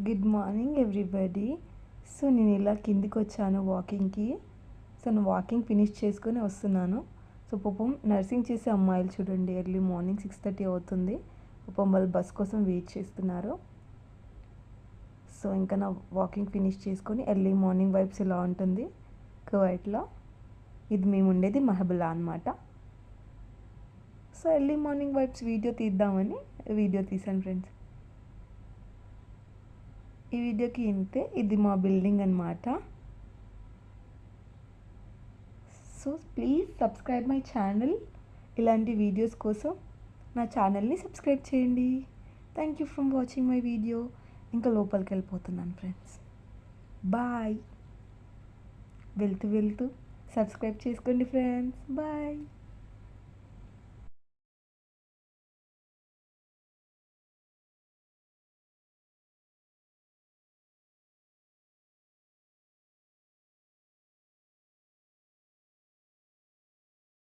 Good morning everybody. So నేను ఇలా కిందికి వచ్చాను వాకింగ్కి. సో నేను వాకింగ్ ఫినిష్ చేసుకొని వస్తున్నాను. సో పాపం నర్సింగ్ చేసే అమ్మాయిలు చూడండి, ఎర్లీ మార్నింగ్ 6:30 అవుతుంది. పాపం వాళ్ళు బస్ కోసం వెయిట్ చేస్తున్నారు. సో ఇంకా నా వాకింగ్ ఫినిష్ చేసుకొని ఎర్లీ మార్నింగ్ వైబ్స్ ఇలా ఉంటుంది కువైట్లో. ఇది మేము ఉండేది మహబుల్లా అనమాట. So early morning vibes video తీద్దామని వీడియో తీసాను ఫ్రెండ్స్. ఈ వీడియోకి ఇంతే. ఇది మా బిల్డింగ్ అనమాట. So please subscribe my channel. ఇలాంటి వీడియోస్ కోసం నా ఛానల్ని సబ్స్క్రైబ్ చేయండి. Thank you for watching my video. ఇంకా లోపలికి వెళ్ళిపోతున్నాను ఫ్రెండ్స్. బాయ్. వెళ్తూ సబ్స్క్రైబ్ చేసుకోండి ఫ్రెండ్స్. బాయ్.